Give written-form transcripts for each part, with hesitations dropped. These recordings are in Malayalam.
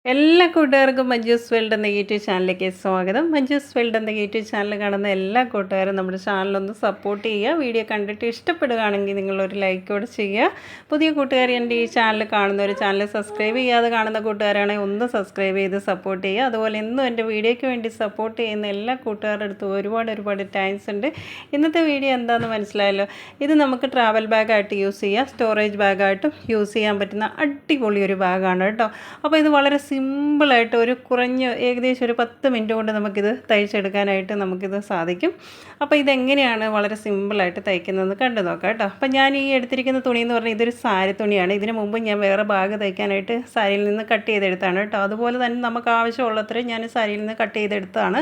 എല്ലാ കൂട്ടുകാർക്കും മഞ്ജൂസ് വേൾഡ് എന്ന യൂട്യൂബ് ചാനലിലേക്ക് സ്വാഗതം. മഞ്ജൂസ് വേൾഡ് എന്ന യൂട്യൂബ് ചാനൽ കാണുന്ന എല്ലാ കൂട്ടുകാരും നമ്മുടെ ചാനലൊന്ന് സപ്പോർട്ട് ചെയ്യുക. വീഡിയോ കണ്ടിട്ട് ഇഷ്ടപ്പെടുകയാണെങ്കിൽ നിങ്ങളൊരു ലൈക്കോടെ ചെയ്യുക. പുതിയ കൂട്ടുകാർ എൻ്റെ ഈ ചാനൽ കാണുന്നവർ ചാനൽ സബ്സ്ക്രൈബ് ചെയ്യാതെ കാണുന്ന കൂട്ടുകാരാണെങ്കിൽ ഒന്ന് സബ്സ്ക്രൈബ് ചെയ്ത് സപ്പോർട്ട് ചെയ്യുക. അതുപോലെ എന്നും എൻ്റെ വീഡിയോയ്ക്ക് വേണ്ടി സപ്പോർട്ട് ചെയ്യുന്ന എല്ലാ കൂട്ടുകാരുടെ അടുത്തും ഒരുപാട് താങ്ക്സ് ഉണ്ട്. ഇന്നത്തെ വീഡിയോ എന്താണെന്ന് മനസ്സിലായല്ലോ. ഇത് നമുക്ക് ട്രാവൽ ബാഗായിട്ട് യൂസ് ചെയ്യാം, സ്റ്റോറേജ് ബാഗായിട്ടും യൂസ് ചെയ്യാൻ പറ്റുന്ന അടിപൊളി ഒരു ബാഗാണ് കേട്ടോ. അപ്പോൾ ഇത് വളരെ സിമ്പിളായിട്ട് ഏകദേശം ഒരു 10 മിനിറ്റ് കൊണ്ട് നമുക്കിത് തയ്ച്ചെടുക്കാനായിട്ട് നമുക്കിത് സാധിക്കും. അപ്പോൾ ഇതെങ്ങനെയാണ് വളരെ സിമ്പിളായിട്ട് തയ്ക്കുന്നതെന്ന് കണ്ടു നോക്കാം കേട്ടോ. അപ്പോൾ ഞാൻ ഈ എടുത്തിരിക്കുന്ന തുണി എന്ന് പറഞ്ഞാൽ ഇതൊരു സാരി തുണിയാണ്. ഇതിന് മുമ്പ് ഞാൻ വേറെ ബാഗ് തയ്ക്കാനായിട്ട് സാരിയിൽ നിന്ന് കട്ട് ചെയ്തെടുത്താണ് കേട്ടോ. അതുപോലെ തന്നെ നമുക്ക് ആവശ്യമുള്ളത്രയും ഞാൻ സാരിയിൽ നിന്ന് കട്ട് ചെയ്തെടുത്തതാണ്.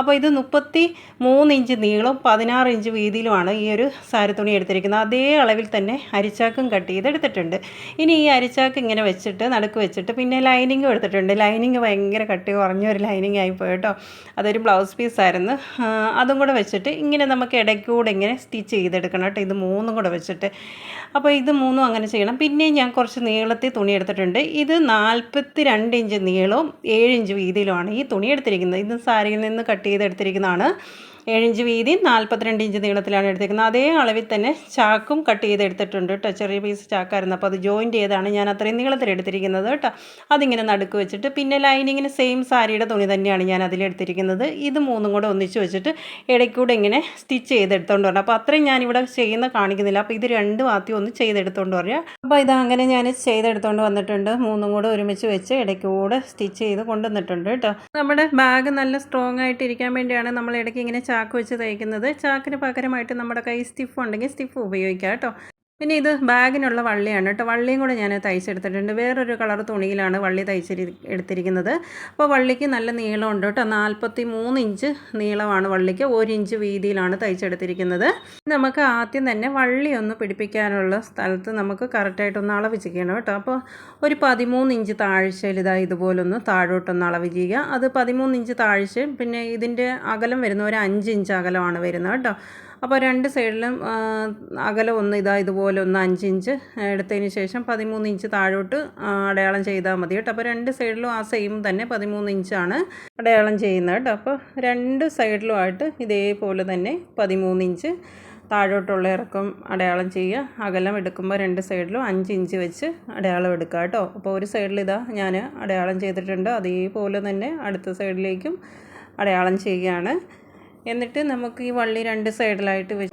അപ്പോൾ ഇത് 33 ഇഞ്ച് നീളവും 16 ഇഞ്ച് വീതിയിലുമാണ് ഈ ഒരു സാരി തുണി എടുത്തിരിക്കുന്നത്. അതേ അളവിൽ തന്നെ അരിച്ചാക്കും കട്ട് ചെയ്തെടുത്തിട്ടുണ്ട്. ഇനി ഈ അരിച്ചാക്ക് ഇങ്ങനെ വെച്ചിട്ട് നടുക്ക് വെച്ചിട്ട് പിന്നെ ലൈനിങ്ങും എടുത്തിട്ടുണ്ട്. ലൈനിങ് ഭയങ്കര കട്ടി കുറഞ്ഞൊരു ലൈനിങ് ആയിപ്പോയി കേട്ടോ. അതൊരു ബ്ലൗസ് പീസായിരുന്നു. അതും കൂടെ വെച്ചിട്ട് ഇങ്ങനെ നമുക്ക് ഇടയ്ക്കൂടെ ഇങ്ങനെ സ്റ്റിച്ച് ചെയ്തെടുക്കണം കേട്ടോ. ഇത് മൂന്നും കൂടെ വെച്ചിട്ട്. അപ്പോൾ ഇത് മൂന്നും അങ്ങനെ ചെയ്യണം. പിന്നെയും ഞാൻ കുറച്ച് നീളത്തിൽ തുണി എടുത്തിട്ടുണ്ട്. ഇത് 42 ഇഞ്ച് നീളവും 7 ഇഞ്ച് വീതിയിലുമാണ് ഈ തുണി എടുത്തിരിക്കുന്നത്. ഇത് സാരിയിൽ നിന്ന് കട്ട് ചെയ്തെടുത്തിരിക്കുന്നതാണ്. 7 ഇഞ്ച് വീതി 42 ഇഞ്ച് നീളത്തിലാണ് എടുത്തിരിക്കുന്നത്. അതേ അളവിൽ തന്നെ ചാക്കും കട്ട് ചെയ്തെടുത്തിട്ടുണ്ട് കേട്ടോ. ചെറിയ പീസ് ചാക്കായിരുന്നു, അപ്പോൾ അത് ജോയിൻറ്റ് ചെയ്താണ് ഞാൻ അത്രയും നീളത്തിൽ എടുത്തിരിക്കുന്നത് കേട്ടോ. അതിങ്ങനെ നടുക്ക് വെച്ചിട്ട് പിന്നെ ലൈനിങ്ങിന് സെയിം സാരിയുടെ തുണി തന്നെയാണ് ഞാൻ അതിലെടുത്തിരിക്കുന്നത്. ഇത് മൂന്നും കൂടെ ഒന്നിച്ച് വെച്ചിട്ട് ഇടയ്ക്കൂടെ ഇങ്ങനെ സ്റ്റിച്ച് ചെയ്തെടുത്തോണ്ട് വരണം. അപ്പോൾ അത്രയും ഞാനിവിടെ ചെയ്യുന്ന കാണിക്കുന്നില്ല. അപ്പോൾ ഇത് രണ്ടും ആദ്യം ഒന്ന് ചെയ്തെടുത്തോണ്ട് പറയാം. അപ്പോൾ ഇതങ്ങനെ ഞാൻ ചെയ്തെടുത്തോണ്ട് വന്നിട്ടുണ്ട്. മൂന്നും കൂടെ ഒരുമിച്ച് വെച്ച് ഇടയ്ക്കൂടെ സ്റ്റിച്ച് ചെയ്ത് കൊണ്ടുവന്നിട്ടുണ്ട് കേട്ടോ. നമ്മുടെ ബാഗ് നല്ല സ്ട്രോങ് ആയിട്ട് ഇരിക്കാൻ വേണ്ടിയാണ് നമ്മൾ ഇടയ്ക്ക് ഇങ്ങനെ ചാക്ക് വെച്ച് തയ്ക്കുന്നത്. ചാക്കിന് പകരമായിട്ട് നമ്മുടെ കൈ സ്റ്റിഫ് ഉണ്ടെങ്കിൽ സ്റ്റിഫ് ഉപയോഗിക്കാം കേട്ടോ. പിന്നെ ഇത് ബാഗിനുള്ള വള്ളിയാണ് കേട്ടോ. വള്ളിയും കൂടെ ഞാൻ തയ്ച്ചെടുത്തിട്ടുണ്ട്. വേറൊരു കളർ തുണിയിലാണ് വള്ളി എടുത്തിരിക്കുന്നത്. അപ്പോൾ വള്ളിക്ക് നല്ല നീളമുണ്ട് കേട്ടോ. 43 ഇഞ്ച് നീളമാണ് വള്ളിക്ക്. 1 ഇഞ്ച് വീതിയിലാണ് തയ്ച്ചെടുത്തിരിക്കുന്നത്. നമുക്ക് ആദ്യം തന്നെ വള്ളി ഒന്ന് പിടിപ്പിക്കാനുള്ള സ്ഥലത്ത് നമുക്ക് കറക്റ്റായിട്ടൊന്ന് അളവ് ചെയ്യണം കേട്ടോ. അപ്പോൾ ഒരു 13 ഇഞ്ച് താഴ്ചയിൽ ഇതുപോലൊന്ന് താഴോട്ടൊന്ന് അളവ് ചെയ്യുക. അത് 13 ഇഞ്ച് താഴ്ചയും പിന്നെ ഇതിൻ്റെ അകലം വരുന്ന ഒരു 5 ഇഞ്ച് അകലമാണ് വരുന്നത് കേട്ടോ. അപ്പോൾ രണ്ട് സൈഡിലും അകലം ഇതുപോലെ ഒന്ന് 5 ഇഞ്ച് എടുത്തതിന് ശേഷം 13 ഇഞ്ച് താഴോട്ട് അടയാളം ചെയ്താൽ മതി കേട്ടോ. അപ്പോൾ രണ്ട് സൈഡിലും ആ സെയിം തന്നെ 13 ഇഞ്ചാണ് അടയാളം ചെയ്യുന്നത് കേട്ടോ. അപ്പോൾ രണ്ട് സൈഡിലുമായിട്ട് ഇതേപോലെ തന്നെ 13 ഇഞ്ച് താഴോട്ടുള്ള ഇറക്കം അടയാളം ചെയ്യുക. അകലം എടുക്കുമ്പോൾ രണ്ട് സൈഡിലും 5 ഇഞ്ച് വെച്ച് അടയാളം എടുക്കുക കേട്ടോ. അപ്പോൾ ഒരു സൈഡിൽ ഞാൻ അടയാളം ചെയ്തിട്ടുണ്ട്. അതേപോലെ തന്നെ അടുത്ത സൈഡിലേക്കും അടയാളം ചെയ്യുകയാണ്. എന്നിട്ട് നമുക്ക് ഈ വള്ളി രണ്ട് സൈഡിലായിട്ട് വെച്ച്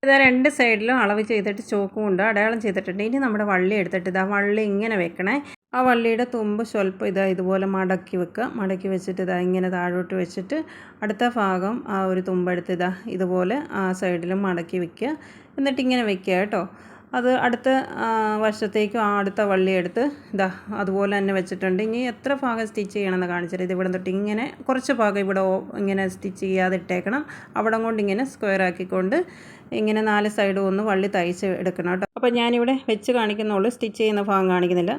ഇതാ രണ്ട് സൈഡിലും അളവ് ചെയ്തിട്ട് ചോക്കും കൊണ്ട് അടയാളം ചെയ്തിട്ടുണ്ട്. ഇനി നമ്മുടെ വള്ളി എടുത്തിട്ട് വള്ളി ഇങ്ങനെ വെക്കണേ. ആ വള്ളിയുടെ തുമ്പ് സ്വല്പം ഇതുപോലെ മടക്കി വെക്കുക. മടക്കി വെച്ചിട്ട് ഇങ്ങനെ താഴോട്ട് വെച്ചിട്ട് അടുത്ത ഭാഗം ആ ഒരു തുമ്പെടുത്ത് ഇതുപോലെ ആ സൈഡിലും മടക്കി വെക്കുക. എന്നിട്ട് ഇങ്ങനെ വെക്കുക കേട്ടോ. അത് അടുത്ത വശത്തേക്കും അടുത്ത വള്ളി എടുത്ത് അതുപോലെ തന്നെ വെച്ചിട്ടുണ്ട്. ഇനി എത്ര ഭാഗം സ്റ്റിച്ച് ചെയ്യണമെന്ന് കാണിച്ചിട്ട് ഇത് ഇവിടെ തൊട്ട് ഇങ്ങനെ കുറച്ച് ഭാഗം ഇവിടെ ഇങ്ങനെ സ്റ്റിച്ച് ചെയ്യാതെ ഇട്ടേക്കണം. അവിടെ കൊണ്ട് ഇങ്ങനെ സ്ക്വയർ ആക്കിക്കൊണ്ട് ഇങ്ങനെ 4 സൈഡും ഒന്ന് വള്ളി തയ്ച്ച് എടുക്കണം കേട്ടോ. അപ്പോൾ ഞാനിവിടെ വെച്ച് കാണിക്കുന്നുള്ളൂ, സ്റ്റിച്ച് ചെയ്യുന്ന ഭാഗം കാണിക്കുന്നില്ല.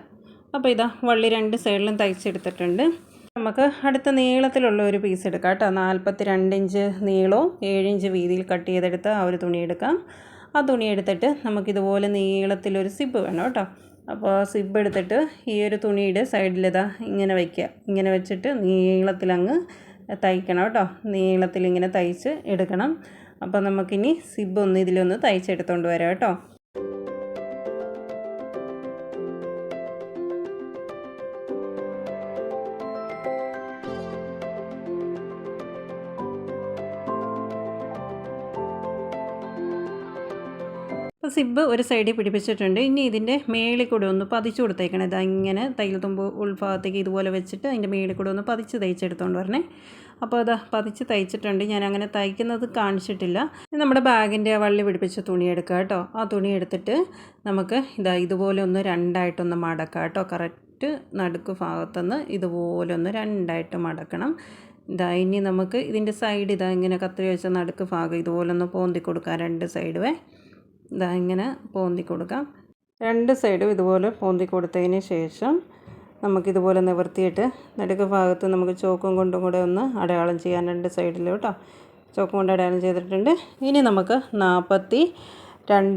അപ്പോൾ വള്ളി രണ്ട് സൈഡിലും തയ്ച്ചെടുത്തിട്ടുണ്ട്. നമുക്ക് അടുത്ത നീളത്തിലുള്ള ഒരു പീസ് എടുക്കാം കേട്ടോ. 42 ഇഞ്ച് നീളവും 7 ഇഞ്ച് വീതിയിൽ കട്ട് ചെയ്തെടുത്ത് ആ ഒരു തുണി എടുക്കാം. ആ തുണി എടുത്തിട്ട് നമുക്കിതുപോലെ നീളത്തിലൊരു സിബ്ബ് വേണം കേട്ടോ. അപ്പോൾ സിബ്ബ് എടുത്തിട്ട് ഈ ഒരു തുണിയുടെ സൈഡിൽ ഇങ്ങനെ വയ്ക്കുക. ഇങ്ങനെ വെച്ചിട്ട് നീളത്തിലങ്ങ് തയ്ക്കണം കേട്ടോ. നീളത്തിലിങ്ങനെ തയ്ച്ച് എടുക്കണം. അപ്പോൾ നമുക്കിനി സിബ്ബ് ഇതിലൊന്ന് തയ്ച്ചെടുത്തോണ്ട് വരാം കേട്ടോ. അപ്പോൾ സിബ്ബ് ഒരു സൈഡിൽ പിടിപ്പിച്ചിട്ടുണ്ട്. ഇനി ഇതിൻ്റെ മേളിൽ കൂടെ ഒന്ന് പതിച്ചു കൊടുത്തേക്കണം. ഇങ്ങനെ തയ്യൽ തുമ്പ് ഉൾഭാഗത്തേക്ക് ഇതുപോലെ വെച്ചിട്ട് അതിൻ്റെ മേളിൽ കൂടെ ഒന്ന് പതിച്ച് തയ്ച്ചെടുത്തോണ്ട് വരണേ. അപ്പോൾ പതിച്ച് തയ്ച്ചിട്ടുണ്ട്. ഞാൻ അങ്ങനെ തയ്ക്കുന്നത് കാണിച്ചിട്ടില്ല. നമ്മുടെ ബാഗിൻ്റെ വള്ളി പിടിപ്പിച്ച തുണി എടുക്കുക കേട്ടോ. ആ തുണി എടുത്തിട്ട് നമുക്ക് ഇതുപോലെ ഒന്ന് രണ്ടായിട്ടൊന്ന് മടക്കാം കേട്ടോ. കറക്റ്റ് നടുക്ക് ഭാഗത്തുനിന്ന് ഇതുപോലെ ഒന്ന് രണ്ടായിട്ട് മടക്കണം. ഇനി നമുക്ക് ഇതിൻ്റെ സൈഡ് ഇങ്ങനെ കത്രി വെച്ച നടുക്ക് ഭാഗം ഇതുപോലെ ഒന്ന് പോന്തി കൊടുക്കാം. 2 സൈഡുമേ ഇങ്ങനെ പോന്തി കൊടുക്കാം. 2 സൈഡും ഇതുപോലെ പോന്തി കൊടുത്തതിന് ശേഷം നമുക്കിതുപോലെ നിവർത്തിയിട്ട് നടുക്ക് ഭാഗത്ത് നമുക്ക് ചോക്കും കൊണ്ടും കൂടെ ഒന്ന് അടയാളം ചെയ്യാൻ 2 സൈഡിൽ കേട്ടോ. ചോക്കും കൊണ്ട് അടയാളം ചെയ്തിട്ടുണ്ട്. ഇനി നമുക്ക് 42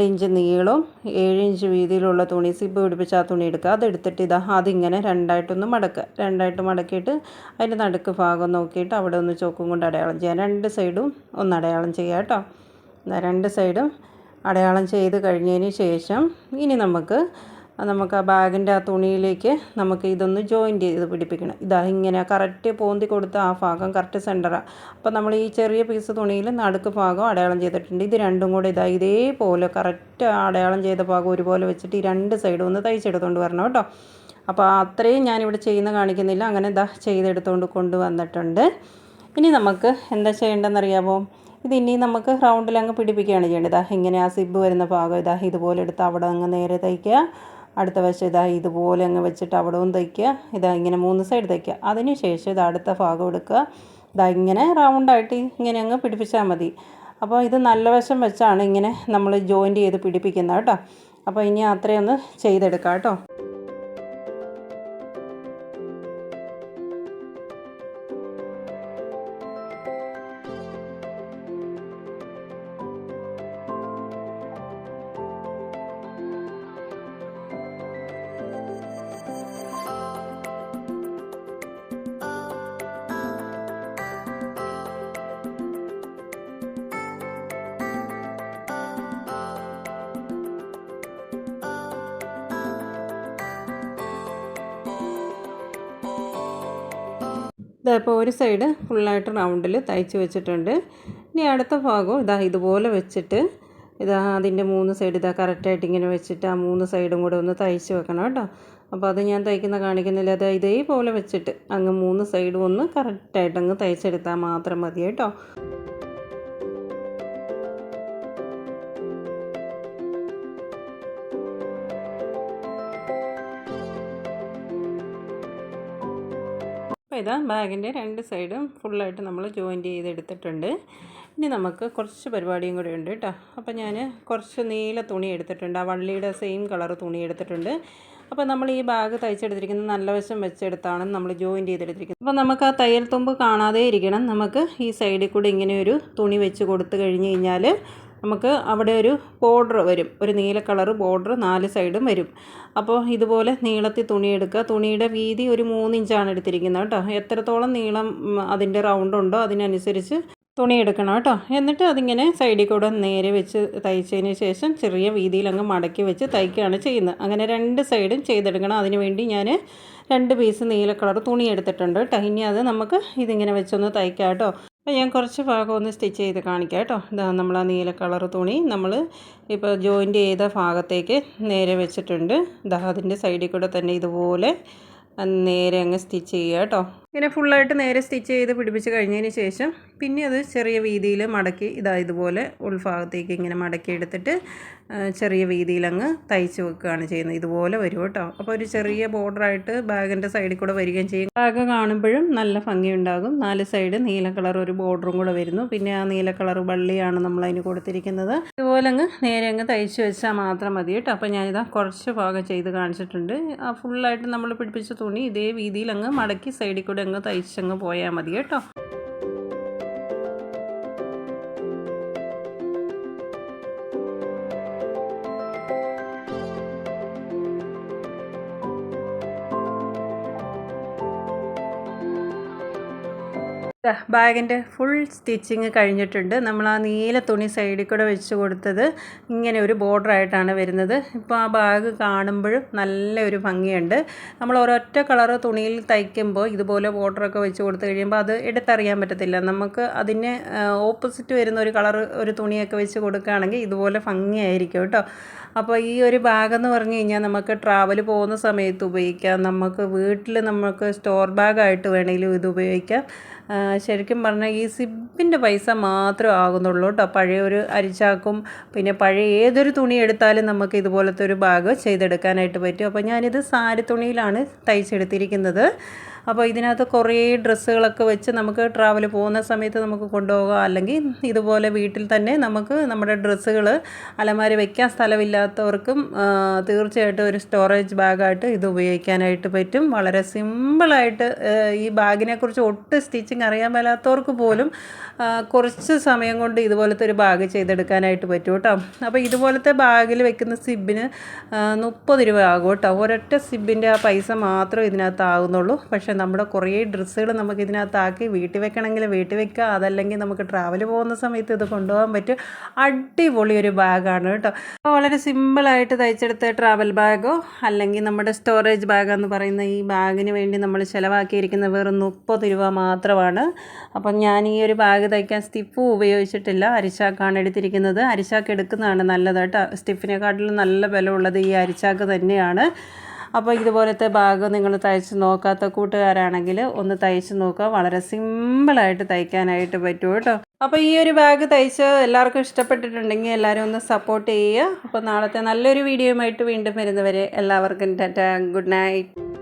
ഇഞ്ച് നീളവും 7 ഇഞ്ച് വീതിയിലുള്ള തുണി സിബ് പിടിപ്പിച്ച് ആ തുണി എടുക്കുക. അതെടുത്തിട്ട് അതിങ്ങനെ രണ്ടായിട്ടൊന്ന് മടക്കുക. രണ്ടായിട്ട് മടക്കിയിട്ട് അതിൻ്റെ നടുക്ക് ഭാഗം നോക്കിയിട്ട് അവിടെ ഒന്ന് ചോക്കും കൊണ്ട് അടയാളം ചെയ്യാം. 2 സൈഡും ഒന്ന് അടയാളം ചെയ്യാം കേട്ടോ. 2 സൈഡും അടയാളം ചെയ്ത് കഴിഞ്ഞതിന് ശേഷം ഇനി നമുക്ക് ആ ബാഗിൻ്റെ ആ തുണിയിലേക്ക് നമുക്ക് ഇതൊന്ന് ജോയിൻറ്റ് ചെയ്ത് പിടിപ്പിക്കണം. ഇങ്ങനെ കറക്റ്റ് പോന്തി കൊടുത്ത ആ ഭാഗം കറക്റ്റ് സെൻറ്ററാണ്. അപ്പോൾ നമ്മൾ ഈ ചെറിയ പീസ് തുണിയിൽ നടുക്ക് ഭാഗം അടയാളം ചെയ്തിട്ടുണ്ട്. ഇത് രണ്ടും കൂടെ ഇതേപോലെ കറക്റ്റ് അടയാളം ചെയ്ത ഭാഗം ഒരുപോലെ വെച്ചിട്ട് ഈ 2 സൈഡും ഒന്ന് തയ്ച്ചെടുത്തുകൊണ്ട് വരണം കേട്ടോ. അപ്പോൾ അത്രയും ഞാനിവിടെ ചെയ്യുന്ന കാണിക്കുന്നില്ല. അങ്ങനെ ചെയ്തെടുത്തുകൊണ്ട് കൊണ്ടുവന്നിട്ടുണ്ട്. ഇനി നമുക്ക് എന്താ ചെയ്യേണ്ടതെന്നറിയാമോ? ഇനി നമുക്ക് റൗണ്ടിൽ അങ്ങ് പിടിപ്പിക്കുകയാണ് ചെയ്യേണ്ടത്. ഇങ്ങനെ ആ സിബ് വരുന്ന ഭാഗം ഇതുപോലെ എടുത്ത് അവിടെ അങ്ങ് നേരെ തയ്ക്കുക. അടുത്ത വശം ഇതുപോലെ അങ്ങ് വെച്ചിട്ട് അവിടവും തയ്ക്കുക. ഇങ്ങനെ 3 സൈഡ് തയ്ക്കുക. അതിന് ശേഷം അടുത്ത ഭാഗം എടുക്കുക. ഇങ്ങനെ റൗണ്ടായിട്ട് ഇങ്ങനെ അങ്ങ് പിടിപ്പിച്ചാൽ മതി. അപ്പോൾ ഇത് നല്ല വശം വെച്ചാണ് ഇങ്ങനെ നമ്മൾ ജോയിൻറ്റ് ചെയ്ത് പിടിപ്പിക്കുന്നത് കേട്ടോ. അപ്പോൾ ഇനി അത്രയൊന്ന് ചെയ്തെടുക്കാം കേട്ടോ. ഇപ്പോൾ ഒരു സൈഡ് ഫുള്ളായിട്ട് റൗണ്ടിൽ തയ്ച്ച് വെച്ചിട്ടുണ്ട്. ഇനി അടുത്ത ഭാഗവും ഇതുപോലെ വെച്ചിട്ട് അതിൻ്റെ 3 സൈഡ് കറക്റ്റായിട്ട് ഇങ്ങനെ വെച്ചിട്ട് ആ 3 സൈഡും കൂടെ ഒന്ന് തയ്ച്ച് വെക്കണം കേട്ടോ. അപ്പോൾ അത് ഞാൻ തയ്ക്കുന്ന കാണിക്കുന്നില്ല. ഇതേപോലെ വെച്ചിട്ട് അങ്ങ് 3 സൈഡും ഒന്ന് കറക്റ്റായിട്ട് അങ്ങ് തയ്ച്ചെടുത്താൽ മാത്രം മതി കേട്ടോ. അപ്പോൾ ബാഗിൻ്റെ 2 സൈഡും ഫുള്ളായിട്ട് നമ്മൾ ജോയിൻറ്റ് ചെയ്തെടുത്തിട്ടുണ്ട്. ഇനി നമുക്ക് കുറച്ച് പരിപാടിയും കൂടെ ഉണ്ട് കേട്ടോ. അപ്പോൾ ഞാൻ കുറച്ച് നീല തുണി എടുത്തിട്ടുണ്ട്. ആ വള്ളിയുടെ സെയിം കളർ തുണി എടുത്തിട്ടുണ്ട്. അപ്പോൾ നമ്മൾ ഈ ബാഗ് തയ്ച്ചെടുത്തിരിക്കുന്നത് നല്ല വശം വെച്ചെടുത്താണ് നമ്മൾ ജോയിൻറ്റ് ചെയ്തെടുത്തിരിക്കുന്നത്. അപ്പോൾ നമുക്ക് ആ തയ്യൽ തുമ്പ് കാണാതെ ഇരിക്കണം. നമുക്ക് ഈ സൈഡിൽ കൂടെ ഇങ്ങനെ ഒരു തുണി വെച്ച് കൊടുത്തു കഴിഞ്ഞ് കഴിഞ്ഞാൽ നമുക്ക് അവിടെ ഒരു ബോർഡർ വരും. ഒരു നീല കളർ ബോർഡർ 4 സൈഡും വരും. അപ്പോൾ ഇതുപോലെ നീളത്തിൽ തുണി എടുക്കുക. തുണിയുടെ വീതി ഒരു 3 ഇഞ്ചാണ് എടുത്തിരിക്കുന്നത് കേട്ടോ. എത്രത്തോളം നീളം അതിൻ്റെ റൗണ്ട് ഉണ്ടോ അതിനനുസരിച്ച് തുണി എടുക്കണം കേട്ടോ. എന്നിട്ട് അതിങ്ങനെ സൈഡിൽ കൂടെ നേരെ വെച്ച് തയ്ച്ചതിന് ശേഷം ചെറിയ വീതിയിൽ അങ്ങ് മടക്കി വെച്ച് തയ്ക്കുകയാണ് ചെയ്യുന്നത്. അങ്ങനെ 2 സൈഡും ചെയ്തെടുക്കണം. അതിനുവേണ്ടി ഞാൻ 2 പീസ് നീല കളർ തുണി എടുത്തിട്ടുണ്ട് കേട്ടോ. ഇനി അത് നമുക്ക് ഇതിങ്ങനെ വെച്ചൊന്ന് തയ്ക്കാം കേട്ടോ. അപ്പോൾ ഞാൻ കുറച്ച് ഭാഗം ഒന്ന് സ്റ്റിച്ച് ചെയ്ത് കാണിക്കാം കേട്ടോ. നമ്മൾ ആ നീല കളർ തുണി നമ്മൾ ഇപ്പോൾ ജോയിൻറ്റ് ചെയ്ത ഭാഗത്തേക്ക് നേരെ വെച്ചിട്ടുണ്ട്. അതിൻ്റെ സൈഡിൽ കൂടെ തന്നെ ഇതുപോലെ നേരെ അങ്ങ് സ്റ്റിച്ച് ചെയ്യുക കേട്ടോ. ഇങ്ങനെ ഫുള്ളായിട്ട് നേരെ സ്റ്റിച്ച് ചെയ്ത് പിടിപ്പിച്ച് കഴിഞ്ഞതിന് ശേഷം പിന്നെ അത് ചെറിയ വീതിയിൽ മടക്കി ഇതുപോലെ ഉൾഭാഗത്തേക്ക് ഇങ്ങനെ മടക്കി എടുത്തിട്ട് ചെറിയ വീതിയിൽ അങ്ങ് തയ്ച്ച് വെക്കുകയാണ് ചെയ്യുന്നത്. ഇതുപോലെ വരും കേട്ടോ. അപ്പോൾ ഒരു ചെറിയ ബോർഡറായിട്ട് ബാഗിൻ്റെ സൈഡിൽ കൂടെ വരികയും ചെയ്യും. ബാഗ് കാണുമ്പോഴും നല്ല ഭംഗിയുണ്ടാകും. 4 സൈഡ് നീല കളർ ഒരു ബോർഡറും കൂടെ വരുന്നു. പിന്നെ ആ നീല കളർ വള്ളിയാണ് നമ്മളതിന് കൊടുത്തിരിക്കുന്നത്. ഇതുപോലെ അങ്ങ് നേരെ അങ്ങ് തയ്ച്ച് വെച്ചാൽ മാത്രം മതി കേട്ടോ. അപ്പോൾ ഞാനിതാ കുറച്ച് ഭാഗം ചെയ്ത് കാണിച്ചിട്ടുണ്ട്. ആ ഫുള്ളായിട്ട് നമ്മൾ പിടിപ്പിച്ച തുണി ഇതേ വീതിയിൽ അങ്ങ് മടക്കി സൈഡിൽ കൂടെ അങ്ങ് തയ്ച്ചങ്ങ് പോയാൽ മതി കേട്ടോ. ബാഗിൻ്റെ ഫുൾ സ്റ്റിച്ചിങ് കഴിഞ്ഞിട്ടുണ്ട്. നമ്മൾ ആ നീല തുണി സൈഡിൽ കൂടെ വെച്ച് കൊടുത്തത് ഇങ്ങനെ ഒരു ബോർഡറായിട്ടാണ് വരുന്നത്. ഇപ്പോൾ ആ ബാഗ് കാണുമ്പോഴും നല്ലൊരു ഭംഗിയുണ്ട്. നമ്മൾ ഒരൊറ്റ കളർ തുണിയിൽ തയ്ക്കുമ്പോൾ ഇതുപോലെ ബോർഡറൊക്കെ വെച്ച് കൊടുത്തു കഴിയുമ്പോൾ അത് എടുത്തറിയാൻ പറ്റത്തില്ല. നമുക്ക് അതിന് ഓപ്പോസിറ്റ് വരുന്ന ഒരു കളർ ഒരു തുണിയൊക്കെ വെച്ച് കൊടുക്കുകയാണെങ്കിൽ ഇതുപോലെ ഭംഗിയായിരിക്കും കേട്ടോ. അപ്പോൾ ഈ ഒരു ബാഗെന്ന് പറഞ്ഞു കഴിഞ്ഞാൽ നമുക്ക് ട്രാവൽ പോകുന്ന സമയത്ത് ഉപയോഗിക്കാം. നമുക്ക് വീട്ടിൽ നമുക്ക് സ്റ്റോർ ബാഗായിട്ട് വേണമെങ്കിലും ഇത് ഉപയോഗിക്കാം. ശരിക്കും പറഞ്ഞാൽ ഈ സിബിൻ്റെ പൈസ മാത്രമേ ആകുന്നുള്ളൂ കേട്ടോ. പഴയ ഒരു അരിച്ചാക്കും പിന്നെ പഴയ ഏതൊരു തുണി എടുത്താലും നമുക്ക് ഇതുപോലത്തെ ഒരു ബാഗ് ചെയ്തെടുക്കാനായിട്ട് പറ്റും. അപ്പോൾ ഞാനിത് സാരി തുണിയിലാണ് തയ്ച്ചെടുത്തിരിക്കുന്നത്. അപ്പോൾ ഇതിനകത്ത് കുറേ ഡ്രസ്സുകളൊക്കെ വെച്ച് നമുക്ക് ട്രാവൽ പോകുന്ന സമയത്ത് നമുക്ക് കൊണ്ടുപോകാം. അല്ലെങ്കിൽ ഇതുപോലെ വീട്ടിൽ തന്നെ നമുക്ക് നമ്മുടെ ഡ്രസ്സുകൾ അലമാരി വയ്ക്കാൻ സ്ഥലമില്ലാത്തവർക്കും തീർച്ചയായിട്ടും ഒരു സ്റ്റോറേജ് ബാഗായിട്ട് ഇത് ഉപയോഗിക്കാനായിട്ട് പറ്റും. വളരെ സിമ്പിളായിട്ട് ഈ ബാഗിനെക്കുറിച്ച് ഒട്ടും സ്റ്റിച്ചിങ് അറിയാൻ മേലാത്തവർക്ക് പോലും കുറച്ച് സമയം കൊണ്ട് ഇതുപോലത്തെ ഒരു ബാഗ് ചെയ്തെടുക്കാനായിട്ട് പറ്റും കേട്ടോ. അപ്പോൾ ഇതുപോലത്തെ ബാഗിൽ വെക്കുന്ന സിബിന് 30 രൂപ ആകും കേട്ടോ. ഒരൊറ്റ സിബിൻ്റെ ആ പൈസ മാത്രമേ ഇതിനകത്ത് ആകുന്നുള്ളൂ. പക്ഷേ നമ്മുടെ കുറേ ഡ്രസ്സുകൾ നമുക്ക് ഇതിനകത്താക്കി വീട്ടിൽ വെക്കണമെങ്കിൽ വീട്ടിൽ വെക്കുക, അതല്ലെങ്കിൽ നമുക്ക് ട്രാവൽ പോകുന്ന സമയത്ത് ഇത് കൊണ്ടുപോകാൻ പറ്റും. അടിപൊളി ഒരു ബാഗാണ് കേട്ടോ. അപ്പോൾ വളരെ സിമ്പിളായിട്ട് തയ്ച്ചെടുത്ത ട്രാവൽ ബാഗോ അല്ലെങ്കിൽ നമ്മുടെ സ്റ്റോറേജ് ബാഗെന്ന് പറയുന്ന ഈ ബാഗിന് വേണ്ടി നമ്മൾ ചിലവാക്കിയിരിക്കുന്ന വെറും 30 രൂപ മാത്രമാണ്. അപ്പം ഞാൻ ഈ ഒരു ബാഗ് തയ്ക്കാൻ സ്റ്റിഫും ഉപയോഗിച്ചിട്ടില്ല, അരിച്ചാക്കാണ് എടുത്തിരിക്കുന്നത്. അരിച്ചാക്ക് എടുക്കുന്നതാണ് നല്ലത് കേട്ടോ. സ്റ്റിഫിനെക്കാട്ടിലും നല്ല ബലമുള്ളത് ഈ അരിച്ചാക്ക് തന്നെയാണ്. അപ്പോൾ ഇതുപോലത്തെ ബാഗ് നിങ്ങൾ തയ്ച്ച് നോക്കാത്ത കൂട്ടുകാരാണെങ്കിൽ ഒന്ന് തയ്ച്ച് നോക്കുക. വളരെ സിമ്പിളായിട്ട് തയ്ക്കാനായിട്ട് പറ്റും കേട്ടോ. അപ്പോൾ ഈ ഒരു ബാഗ് തയ്ച്ച് എല്ലാവർക്കും ഇഷ്ടപ്പെട്ടിട്ടുണ്ടെങ്കിൽ എല്ലാവരും ഒന്ന് സപ്പോർട്ട് ചെയ്യുക. അപ്പോൾ നാളത്തെ നല്ലൊരു വീഡിയോയുമായിട്ട് വീണ്ടും വരുന്നവരെ എല്ലാവർക്കും ടാറ്റാ, ഗുഡ് നൈറ്റ്.